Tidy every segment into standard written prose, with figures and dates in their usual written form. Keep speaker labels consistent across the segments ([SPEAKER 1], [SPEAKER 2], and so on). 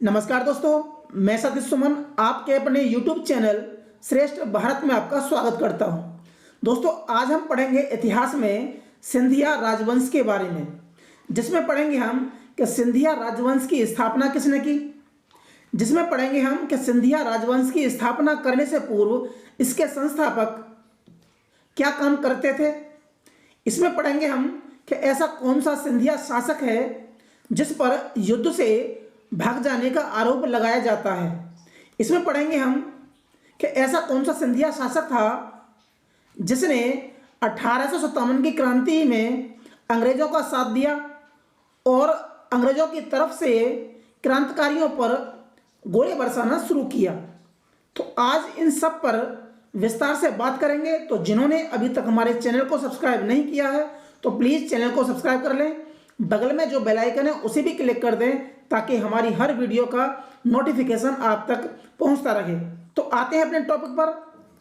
[SPEAKER 1] नमस्कार दोस्तों, मैं सतीश सुमन आपके अपने YouTube चैनल श्रेष्ठ भारत में आपका स्वागत करता हूं। दोस्तों, आज हम पढ़ेंगे इतिहास में सिंधिया राजवंश के बारे में, जिसमें पढ़ेंगे हम कि सिंधिया राजवंश की स्थापना किसने की। जिसमें पढ़ेंगे हम कि सिंधिया राजवंश की स्थापना करने से पूर्व इसके संस्थापक क्या काम करते थे। इसमें पढ़ेंगे हम कि ऐसा कौन सा सिंधिया शासक है जिस पर युद्ध से भाग जाने का आरोप लगाया जाता है। इसमें पढ़ेंगे हम कि ऐसा कौन सा सिंधिया शासक था जिसने 1857 की क्रांति में अंग्रेजों का साथ दिया और अंग्रेजों की तरफ से क्रांतिकारियों पर गोले बरसाना शुरू किया। तो आज इन सब पर विस्तार से बात करेंगे। तो जिन्होंने अभी तक हमारे चैनल को सब्सक्राइब नहीं किया है तो प्लीज़ चैनल को सब्सक्राइब कर लें। बगल में जो बेल आइकन है उसे भी क्लिक कर दें ताकि हमारी हर वीडियो का नोटिफिकेशन आप तक पहुंचता रहे। तो आते हैं अपने टॉपिक पर।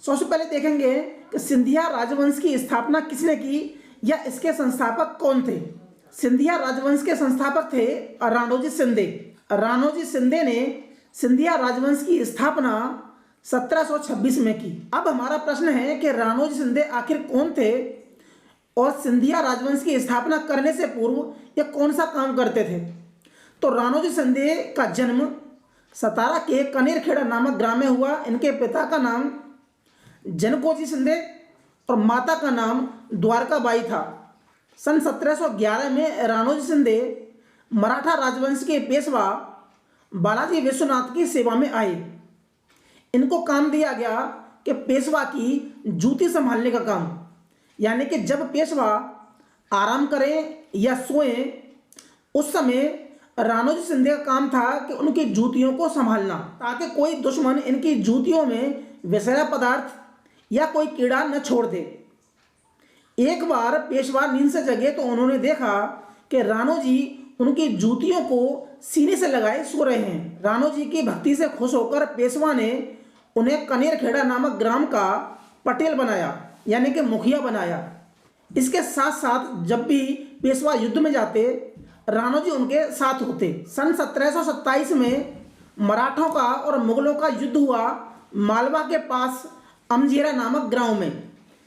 [SPEAKER 1] सबसे पहले देखेंगे कि सिंधिया राजवंश की स्थापना किसने की या इसके संस्थापक कौन थे। सिंधिया राजवंश के संस्थापक थे राणोजी शिंदे। राणोजी शिंदे ने सिंधिया राजवंश की स्थापना 1726 में की। अब हमारा प्रश्न है कि राणोजी शिंदे आखिर कौन थे और सिंधिया राजवंश की स्थापना करने से पूर्व ये कौन सा काम करते थे। तो राणोजी शिंदे का जन्म सतारा के कनेरखेड़ा नामक ग्राम में हुआ। इनके पिता का नाम जनकोजी शिंदे और माता का नाम द्वारकाबाई था। सन 1711 में राणोजी शिंदे मराठा राजवंश के पेशवा बालाजी विश्वनाथ की सेवा में आए। इनको काम दिया गया कि पेशवा की जूती संभालने का काम, यानी कि जब पेशवा आराम करें या सोएं उस समय राणोजी शिंदे का काम था कि उनकी जूतियों को संभालना ताकि कोई दुश्मन इनकी जूतियों में विषैला पदार्थ या कोई कीड़ा न छोड़ दे। एक बार पेशवा नींद से जगे तो उन्होंने देखा कि राणोजी उनकी जूतियों को सीने से लगाए सो रहे हैं। राणोजी की भक्ति से खुश होकर पेशवा ने उन्हें कनेरखेड़ा नामक ग्राम का पटेल बनाया, यानी कि मुखिया बनाया। इसके साथ साथ जब भी पेशवा युद्ध में जाते राणोजी उनके साथ होते। सन 1727 में मराठों का और मुगलों का युद्ध हुआ मालवा के पास अमझेरा नामक गांव में,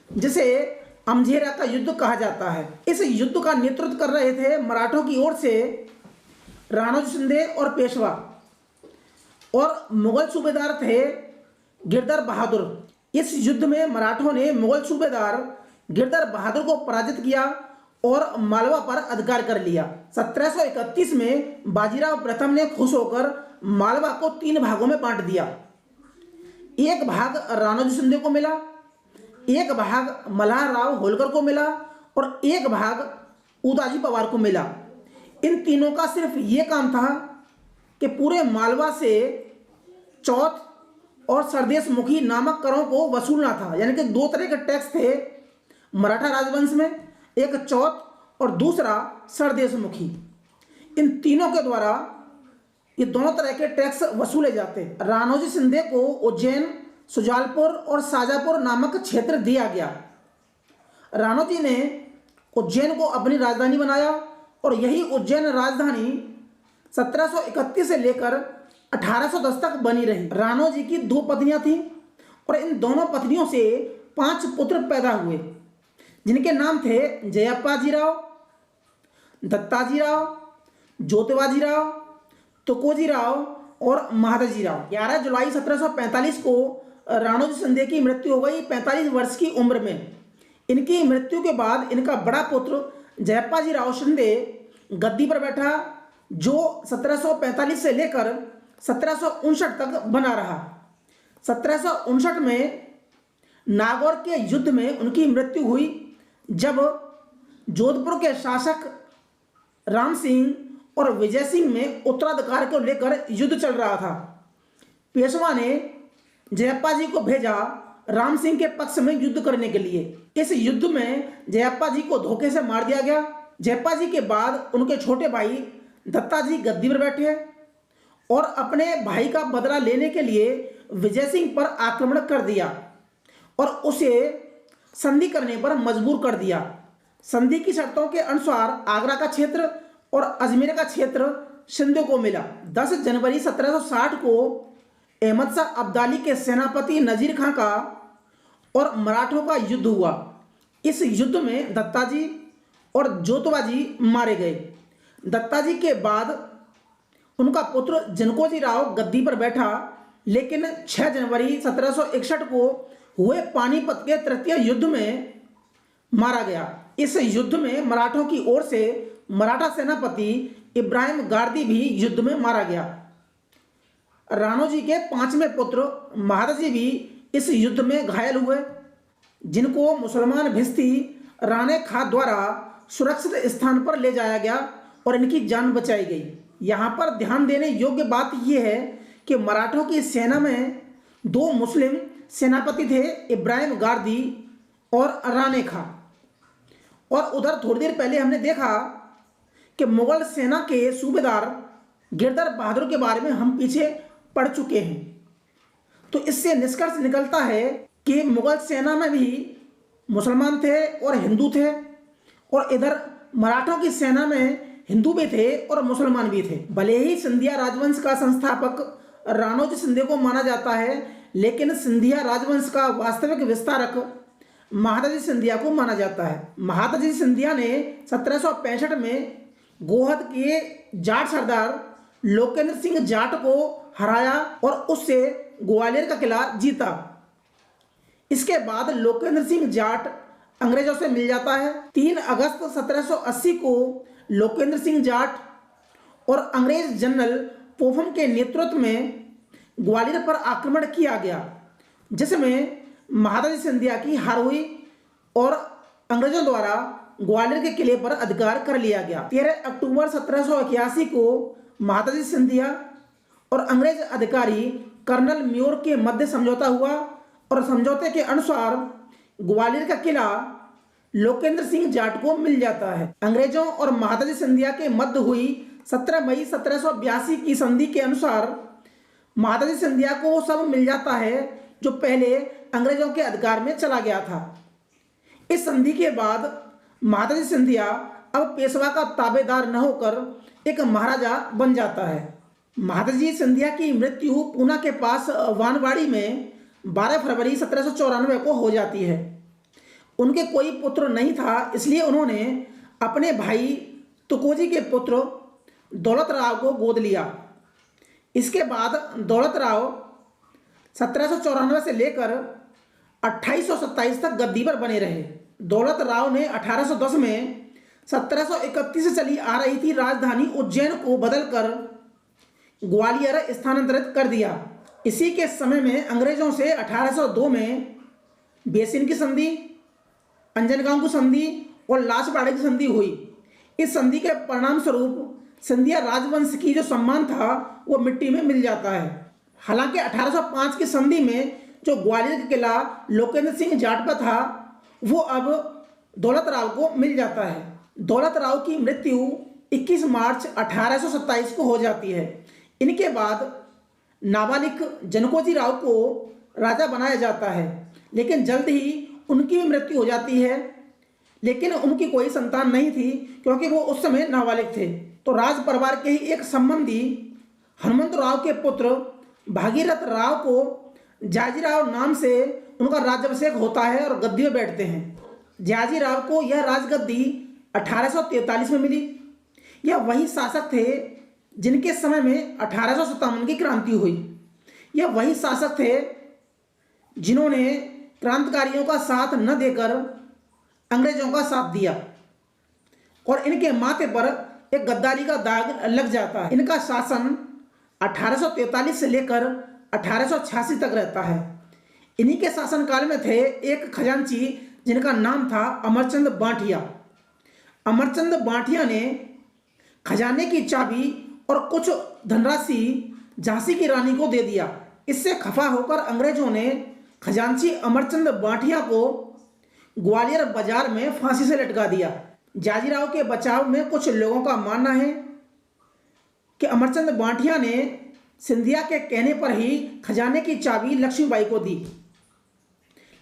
[SPEAKER 1] जिसे अमझेरा का युद्ध कहा जाता है। इस युद्ध का नेतृत्व कर रहे थे मराठों की ओर से राणोजी शिंदे और पेशवा, और मुगल सूबेदार थे गिरधर बहादुर। इस युद्ध में मराठों ने मुगल सूबेदार गिरधर बहादुर को पराजित किया और मालवा पर अधिकार कर लिया। 1731 में बाजीराव प्रथम ने खुश होकर मालवा को 3 भागों में बांट दिया। एक भाग राणोजी शिंदे को मिला, एक भाग मल्हारराव होलकर को मिला और एक भाग उदाजी पवार को मिला। इन तीनों का सिर्फ ये काम था कि पूरे मालवा से चौथ और सरदेश मुखी नामक करों को वसूलना था। यानी कि 2 तरह के टैक्स थे मराठा राजवंश में, एक चौथ और दूसरा सरदेश मुखी। इन तीनों के द्वारा ये दोनों तरह के टैक्स वसूले जाते। राणोजी शिंदे को उज्जैन, सुजालपुर और शाजापुर नामक क्षेत्र दिया गया। राणोजी ने उज्जैन को अपनी राजधानी बनाया और यही उज्जैन राजधानी 1731 से लेकर 1810 तक बनी रही। राणोजी की 2 पत्नियां थीं और इन दोनों पत्नियों से 5 पुत्र पैदा हुए, जिनके नाम थे जयप्पाजीराव, दत्ताजीराव, ज्योतिबाजीराव, तुकोजीराव और महादजीराव। 11 जुलाई 1745 को राणोजी शिंदे की मृत्यु हो गई 45 वर्ष की उम्र में। इनकी मृत्यु के बाद इनका बड़ा पुत्र जयप्पाजीराव शिंदे गद्दी पर बैठा, जो 1745 से लेकर 1759 तक बना रहा। 1759 में नागौर के युद्ध में उनकी मृत्यु हुई, जब जोधपुर के शासक राम सिंह और विजय सिंह में उत्तराधिकार को लेकर युद्ध चल रहा था। पेशवा ने जयप्पा जी को भेजा राम सिंह के पक्ष में युद्ध करने के लिए। इस युद्ध में जयप्पा जी को धोखे से मार दिया गया। जयप्पा जी के बाद उनके छोटे भाई दत्ता जी गद्दी पर बैठे और अपने भाई का बदला लेने के लिए विजय सिंह पर आक्रमण कर दिया और उसे संधि करने पर मजबूर कर दिया। संधि की शर्तों के अनुसार आगरा का क्षेत्र और अजमेर का क्षेत्र शिंदे को मिला। 10 जनवरी 1760 को अहमद शाह अब्दाली के सेनापति नजीर खां का और मराठों का युद्ध हुआ। इस युद्ध में दत्ताजी और जोतवाजी मारे गए। दत्ताजी के बाद उनका पुत्र जनकोजी राव गद्दी पर बैठा, लेकिन 6 जनवरी 1761 को हुए पानीपत के तृतीय युद्ध में मारा गया। इस युद्ध में मराठों की ओर से मराठा सेनापति इब्राहिम गारदी भी युद्ध में मारा गया। राणोजी के 5वें पुत्र महादजी भी इस युद्ध में घायल हुए, जिनको मुसलमान भिस्ती राणे खां द्वारा सुरक्षित स्थान पर ले जाया गया और इनकी जान बचाई गई। यहाँ पर ध्यान देने योग्य बात यह है कि मराठों की सेना में 2 मुस्लिम सेनापति थे, इब्राहिम गारदी और राणे खां। और उधर थोड़ी देर पहले हमने देखा कि मुगल सेना के सूबेदार गिरधर बहादुर के बारे में हम पीछे पढ़ चुके हैं। तो इससे निष्कर्ष निकलता है कि मुगल सेना में भी मुसलमान थे और हिंदू थे, और इधर मराठों की सेना में हिंदू भी थे और मुसलमान भी थे। भले ही सिंधिया राजवंश का संस्थापक राणोजी शिंदे को माना जाता है, लेकिन सिंधिया राजवंश का वास्तविक विस्तारक महादजी सिंधिया को माना जाता है। महादजी सिंधिया ने 1765 में गोहद के जाट सरदार लोकेंद्र सिंह जाट को हराया और उससे ग्वालियर का किला जीता। इसके बाद लोकेंद्र सिंह जाट अंग्रेजों से मिल जाता है। 3 अगस्त 1780 को लोकेंद्र सिंह जाट और अंग्रेज जनरल पोफम के नेतृत्व में ग्वालियर पर आक्रमण किया गया, जिसमें महादजी सिंधिया की हार हुई और अंग्रेजों द्वारा ग्वालियर के किले पर अधिकार कर लिया गया। 13 अक्टूबर 1781 को महादजी सिंधिया और अंग्रेज अधिकारी कर्नल म्योर के मध्य समझौता हुआ और समझौते के अनुसार ग्वालियर का किला लोकेंद्र सिंह जाट को मिल जाता है। अंग्रेजों और महादजी सिंधिया के मध्य हुई 17 मई 1782 की संधि के अनुसार महादजी सिंधिया को वो सब मिल जाता है जो पहले अंग्रेजों के अधिकार में चला गया था। इस संधि के बाद महादजी सिंधिया अब पेशवा का ताबेदार न होकर एक महाराजा बन जाता है। महादजी सिंधिया की मृत्यु पूना के पास वानवाड़ी में 12 फरवरी 1794 को हो जाती है। उनके कोई पुत्र नहीं था, इसलिए उन्होंने अपने भाई तुकोजी के पुत्र दौलत राव को गोद लिया। इसके बाद दौलत राव 1794 से लेकर 2827 तक गद्दी पर बने रहे। दौलत राव ने 1810 में 1731 से चली आ रही थी राजधानी उज्जैन को बदलकर ग्वालियर स्थानांतरित कर दिया। इसी के समय में अंग्रेजों से 1802 में बेसिन की संधि, अंजनगांव की संधि और लासबाड़े की संधि हुई। इस संधि के परिणाम स्वरूप सिंधिया राजवंश की जो सम्मान था वो मिट्टी में मिल जाता है। हालांकि 1805 की संधि में जो ग्वालियर का किला लोकेंद्र सिंह जाट पर था वो अब दौलत राव को मिल जाता है। दौलत राव की मृत्यु 21 मार्च 1827 को हो जाती है। इनके बाद नाबालिग जनकोजी राव को राजा बनाया जाता है, लेकिन जल्द ही उनकी भी मृत्यु हो जाती है। लेकिन उनकी कोई संतान नहीं थी क्योंकि वो उस समय नाबालिग थे। तो राज परिवार के ही एक संबंधी हनुमंत राव के पुत्र भागीरथ राव को जाजीराव नाम से उनका राज्याभिषेक होता है और गद्दी में बैठते हैं। जाजीराव को यह राजगद्दी 1843 में मिली। यह वही शासक थे जिनके समय में 1857 की क्रांति हुई। यह वही शासक थे जिन्होंने क्रांतिकारियों का साथ न देकर अंग्रेजों का साथ दिया और इनके माथे पर एक गद्दारी का दाग लग जाता है। इनका शासन 1843 से लेकर 1886 तक रहता है। इन्हीं के शासनकाल में थे एक खजांची जिनका नाम था अमरचंद बांठिया। अमरचंद बांठिया ने खजाने की चाबी और कुछ धनराशि झांसी की रानी को दे दिया। इससे खफा होकर अंग्रेजों ने खजांची अमरचंद बांठिया को ग्वालियर बाजार में फांसी से लटका दिया। जाजीराव के बचाव में कुछ लोगों का मानना है कि अमरचंद बांठिया ने सिंधिया के कहने पर ही खजाने की चाबी लक्ष्मीबाई को दी,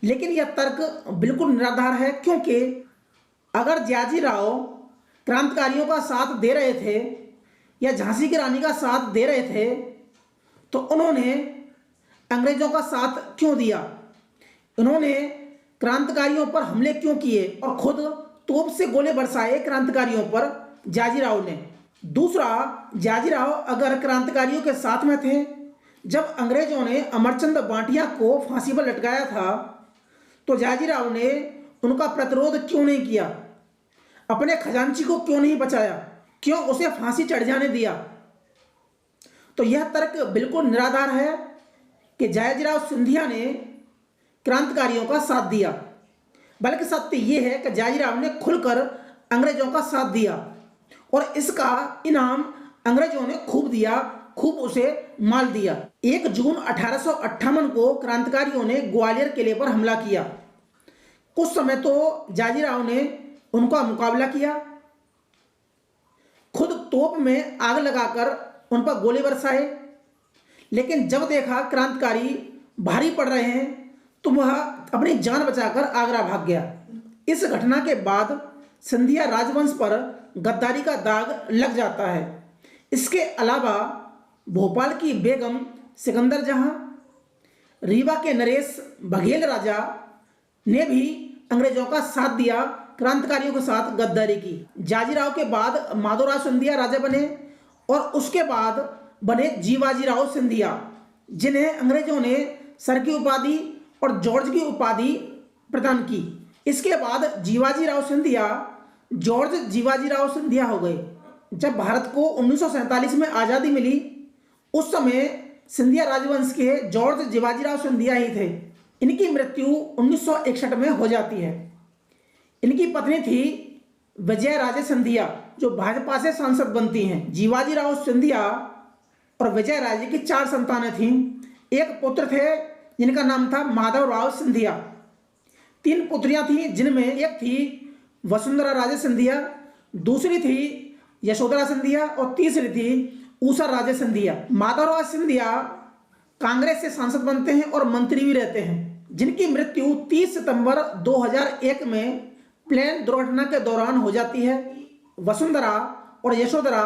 [SPEAKER 1] लेकिन यह तर्क बिल्कुल निराधार है, क्योंकि अगर जाजीराव क्रांतिकारियों का साथ दे रहे थे या झांसी की रानी का साथ दे रहे थे तो उन्होंने अंग्रेजों का साथ क्यों दिया, उन्होंने क्रांतिकारियों पर हमले क्यों किए और खुद तोप से गोले बरसाए क्रांतिकारियों पर जाजीराव ने। दूसरा, जाजीराव अगर क्रांतिकारियों के साथ में थे जब अंग्रेजों ने अमरचंद बांटिया को फांसी पर लटकाया था तो जाजीराव ने उनका प्रतिरोध क्यों नहीं किया, अपने खजांची को क्यों नहीं बचाया, क्यों उसे फांसी चढ़ जाने दिया। तो यह तर्क बिल्कुल निराधार है कि जाजीराव सिंधिया ने क्रांतिकारियों का साथ दिया, बल्कि सत्य यह है कि जाजीराव ने खुलकर अंग्रेजों का साथ दिया और इसका इनाम अंग्रेजों ने खूब दिया, खूब उसे माल दिया। 1 जून 1858 को क्रांतिकारियों ने ग्वालियर किले पर हमला किया। कुछ समय तो जाजीराव ने उनका मुकाबला किया, खुद तोप में आग लगाकर उन पर गोले बरसाए, लेकिन जब देखा क्रांतिकारी भारी पड़ रहे हैं तो वह अपनी जान बचाकर आगरा भाग गया। इस घटना के बाद सिंधिया राजवंश पर गद्दारी का दाग लग जाता है। इसके अलावा भोपाल की बेगम सिकंदर जहां, रीवा के नरेश बघेल राजा ने भी अंग्रेजों का साथ दिया, क्रांतिकारियों के साथ गद्दारी की। जाजीराव के बाद माधवराव सिंधिया राजा बने और उसके बाद बने जीवाजीराव सिंधिया, जिन्हें अंग्रेजों ने सर की उपाधि और जॉर्ज की उपाधि प्रदान की। इसके बाद जीवाजीराव सिंधिया जॉर्ज जीवाजीराव सिंधिया हो गए। जब भारत को 1947 में आज़ादी मिली उस समय सिंधिया राजवंश के जॉर्ज जीवाजीराव सिंधिया ही थे। इनकी मृत्यु 1961 में हो जाती है। इनकी पत्नी थी विजय राजे सिंधिया जो भाजपा से सांसद बनती हैं। जीवाजीराव सिंधिया और विजय राजे की 4 संतानें थीं। एक पुत्र थे जिनका नाम था माधवराव सिंधिया, 3 पुत्रियां थीं जिनमें एक थी वसुंधरा राजे सिंधिया, दूसरी थी यशोधरा सिंधिया और तीसरी थी ऊषा राजे सिंधिया। माधवराव सिंधिया कांग्रेस से सांसद बनते हैं और मंत्री भी रहते हैं, जिनकी मृत्यु 30 सितंबर 2001 में प्लेन दुर्घटना के दौरान हो जाती है। वसुंधरा और यशोधरा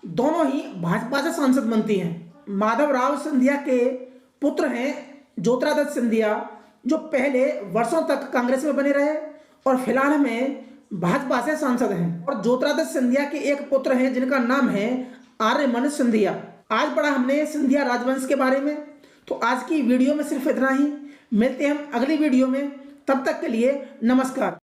[SPEAKER 1] दोनों ही भाजपा से सांसद बनती हैं। माधवराव सिंधिया के पुत्र हैं ज्योतिरादित्य सिंधिया जो पहले वर्षों तक कांग्रेस में बने रहे और फिलहाल में भाजपा से सांसद हैं। और ज्योतिरादित्य सिंधिया के एक पुत्र हैं जिनका नाम है आर्यमन सिंधिया। आज पढ़ा हमने सिंधिया राजवंश के बारे में। तो आज की वीडियो में सिर्फ इतना ही। मिलते हैं हम अगली वीडियो में, तब तक के लिए नमस्कार।